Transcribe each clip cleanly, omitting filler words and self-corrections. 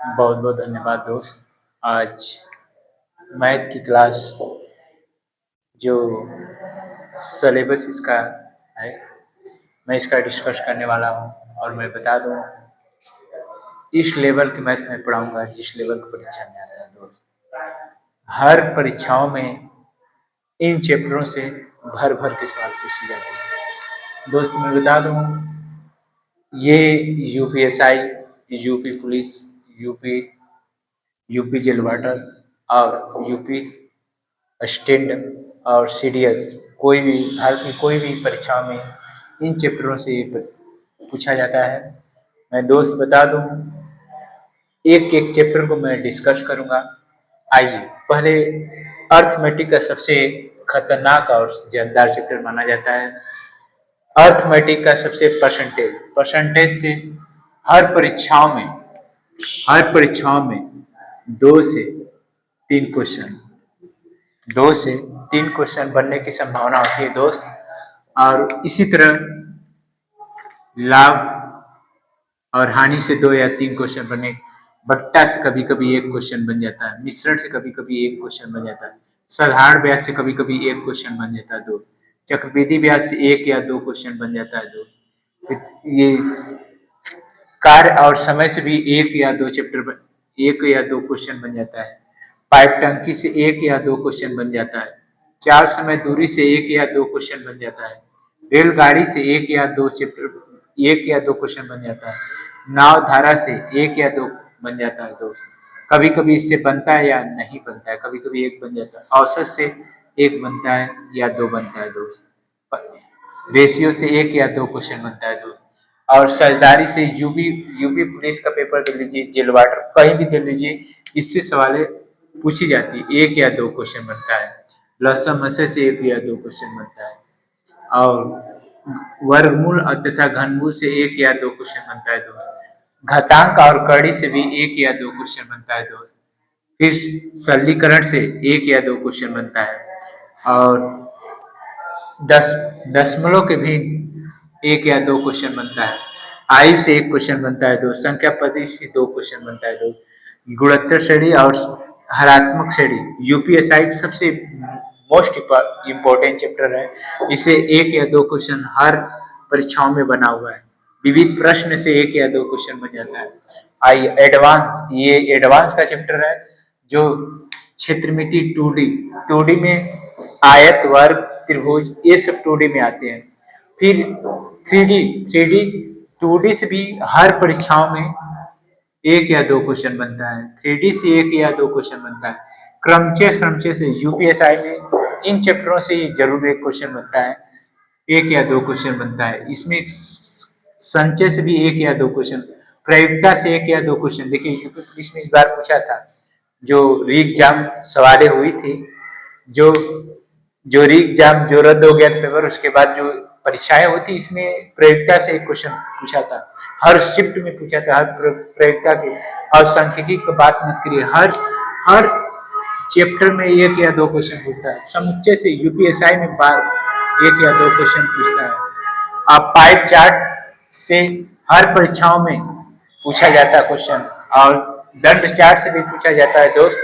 बहुत बहुत धन्यवाद दोस्त। आज मैथ की क्लास जो सिलेबस इसका है, मैं इसका डिस्कस करने वाला हूँ। और मैं बता दूँ, इस लेवल के मैथ में पढ़ाऊँगा जिस लेवल की परीक्षा में आता है दोस्त। हर परीक्षाओं में इन चैप्टरों से भर भर के सवाल पूछे जाते हैं दोस्त। मैं बता दूँ, ये UPSI, UP police, UP jail warder और यूपी स्टैंड और सीडीएस, कोई भी भारत की कोई भी परीक्षाओं में इन चैप्टरों से पूछा जाता है। मैं दोस्त बता दूं, एक एक चैप्टर को मैं डिस्कस करूंगा। आइए, पहले अर्थमेटिक का सबसे खतरनाक और जानदार चैप्टर माना जाता है। अर्थमेटिक का सबसे परसेंटेज से हर परीक्षाओं में 2 से 3 क्वेश्चन बनने की संभावना होती है दोस्त। और इसी तरह लाभ और हानि से 2 या 3 क्वेश्चन बने, बट्टा से कभी कभी 1 क्वेश्चन बन जाता है, मिश्रण से कभी कभी 1 क्वेश्चन बन जाता है, साधारण ब्याज से कभी कभी 1 क्वेश्चन बन जाता है दोस्त, चक्रवृद्धि ब्याज से 1 या 2 क्वेश्चन बन जाता है दोस्त। ये कार्य और समय से भी 1 या 2 क्वेश्चन बन जाता है। पाइप टंकी से 1 या 2 क्वेश्चन बन जाता है। 4 समय दूरी से 1 या 2 क्वेश्चन बन जाता है। रेलगाड़ी से 1 या 2 क्वेश्चन बन जाता है। नाव धारा से 1 या 2 बन जाता है दोस्त। कभी कभी इससे बनता है या नहीं बनता है, कभी कभी 1 बन जाता है। औसत से 1 बनता है या 2 बनता है दोस्त। रेशियो से 1 या 2 क्वेश्चन बनता है दोस्त। और सरदारी से यूपी यूपी पुलिस का पेपर दे लीजिए, जेल वाटर कहीं भी दे लीजिए, इससे सवालें पूछी जाती है। 1 या 2 क्वेश्चन बनता है। लहसम मसे से 1 या 2 क्वेश्चन बनता है। और वर्गमूल तथा घनमूल से 1 या 2 क्वेश्चन बनता है दोस्त। घातांक और कड़ी से भी 1 या 2 क्वेश्चन बनता है दोस्त। फिर सरलीकरण से 1 या 2 क्वेश्चन बनता है। और दशमलव के भी 1 या 2 क्वेश्चन बनता है। आयु से 1 क्वेश्चन बनता है दोस्त। संख्या पद्धति से 2 क्वेश्चन बनता है दोस्त। गुणोत्तर श्रेणी और हरात्मक श्रेणी यूपीएसआई सबसे मोस्ट इम्पोर्टेंट चैप्टर है। इसे 1 या 2 क्वेश्चन हर परीक्षाओं में बना हुआ है। विविध प्रश्न से 1 या 2 क्वेश्चन बन जाता है। आइए एडवांस, ये एडवांस का चैप्टर है जो क्षेत्रमिति 2D में आयत, वर्ग, त्रिभुज, ये सब 2D में आते हैं। फिर 3D 2D से भी हर परीक्षाओं में 1 या 2 क्वेश्चन बनता है। 3D से 1 या 2 क्वेश्चन बनता है। क्रमचय श्रमचय से यूपीएसआई में इन चैप्टरों से ही जरूर 1 क्वेश्चन बनता है, 1 या 2 क्वेश्चन बनता है। इसमें संचय से भी 1 या 2 क्वेश्चन, प्रयोगिता से 1 या 2 क्वेश्चन। देखिए यूपी पुलिस में इस बार पूछा था, जो री एग्जाम सवालें हुई थी, जो जो री एग्जाम जो रद्द हो गया था पेपर, उसके बाद जो परीक्षाएं होती, इसमें प्रयोगिता से 1 क्वेश्चन पूछा था। हर शिफ्ट में पूछा था, हर प्रयोगिता के। और सांख्यिकी की बात मत करिए, हर चैप्टर में 1 या 2 क्वेश्चन पूछता है। समुच्चय से यूपीएसआई में बार 1 या 2 क्वेश्चन पूछता है। आप पाइप चार्ट से हर परीक्षाओं में पूछा जाता है क्वेश्चन। और दंड चार्ट से भी पूछा जाता है दोस्त।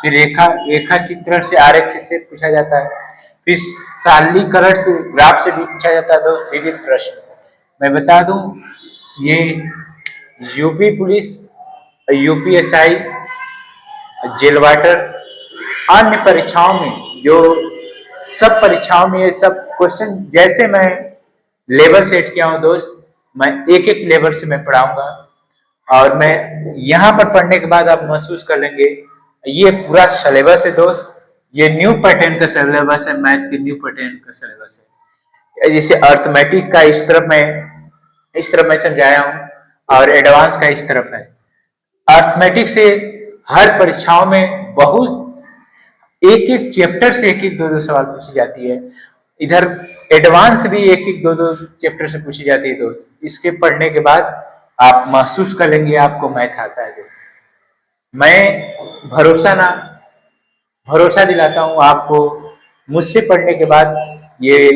फिर रेखा चित्रण से, आरेख से पूछा जाता है। फिर सारणीकरण से, ग्राफ से भी पूछा जाता है दोस्त विविध प्रश्न। मैं बता दूं, ये UP police, UPSI, jail warder, अन्य परीक्षाओं में, जो सब परीक्षाओं में ये सब क्वेश्चन, जैसे मैं लेवल सेट किया हूं दोस्त, मैं एक एक लेवल से मैं पढ़ाऊंगा। और मैं यहाँ पर पढ़ने के बाद आप महसूस कर लेंगे, ये पूरा सिलेबस है दोस्त। ये न्यू पैटर्न का सिलेबस है, मैथ के न्यू पैटर्न का सिलेबस है। जैसे अर्थमेटिक का इस तरफ मैं समझाया हूँ, और एडवांस का इस तरफ है। अर्थमेटिक से हर परीक्षाओं में बहुत एक एक चैप्टर से 1-1 2-2 सवाल पूछी जाती है। इधर एडवांस भी 1-1 2-2 चैप्टर से पूछी जाती है दोस्त। इसके पढ़ने के बाद आप महसूस कर लेंगे आपको मैथ आता है दोस्त। मैं भरोसा दिलाता हूं आपको, मुझसे पढ़ने के बाद ये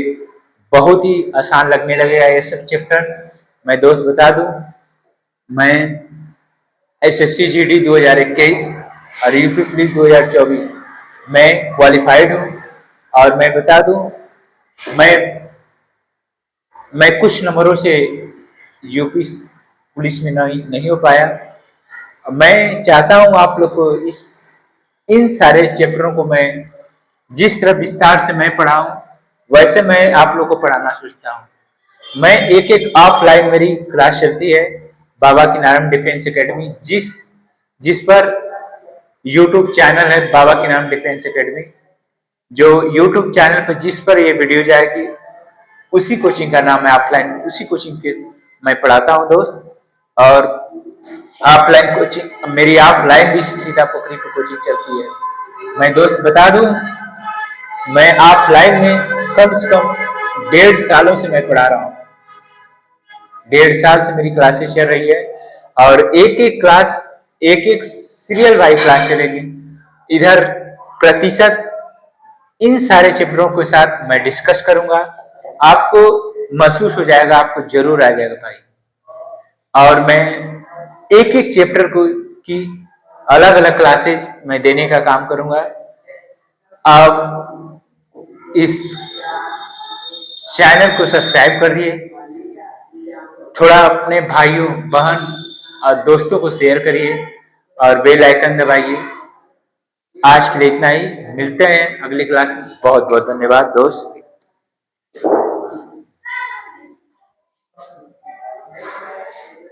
बहुत ही आसान लगने लगेगा ये सब चैप्टर। मैं दोस्त बता दूं, मैं एसएससी जीडी 2021 और यूपी पुलिस 2024 मैं क्वालिफाइड हूँ। और मैं बता दूं, मैं कुछ नंबरों से यूपी पुलिस में नहीं हो पाया। मैं चाहता हूं आप लोग को इन सारे चैप्टरों को मैं जिस तरह विस्तार से मैं पढ़ाऊं वैसे मैं आप लोग को पढ़ाना सोचता हूं। मैं एक ऑफलाइन मेरी क्लास चलती है बाबा कीनाराम डिफेंस एकेडमी, जिस पर यूट्यूब चैनल है बाबा कीनाराम डिफेंस एकेडमी। जो यूट्यूब चैनल पर जिस पर ये वीडियो जाएगी उसी कोचिंग का नाम है ऑफलाइन, उसी कोचिंग के मैं पढ़ाता हूं दोस्त। और ऑफलाइन कोचिंग मेरी ऑफलाइन भी सीतापुखरी पर कोचिंग चलती है। मैं दोस्त बता दूं, मैं ऑफलाइन में कम से कम 1.5 सालों से मैं पढ़ा रहा हूँ। 1.5 साल से मेरी क्लासेस चल रही है और एक क्लास एक सीरियल वाइज क्लास चलेगी। इधर प्रतिशत इन सारे चैप्टरों के साथ मैं डिस्कस करूंगा, आपको महसूस हो जाएगा, आपको जरूर आ जाएगा भाई। और मैं एक चैप्टर को की अलग अलग क्लासेस मैं देने का काम करूंगा। आप इस चैनल को सब्सक्राइब कर दिए, थोड़ा अपने भाइयों बहन और दोस्तों को शेयर करिए और बेल आइकन दबाइए। आज के लिए इतना ही, मिलते हैं अगली क्लास में। बहुत बहुत धन्यवाद दोस्त।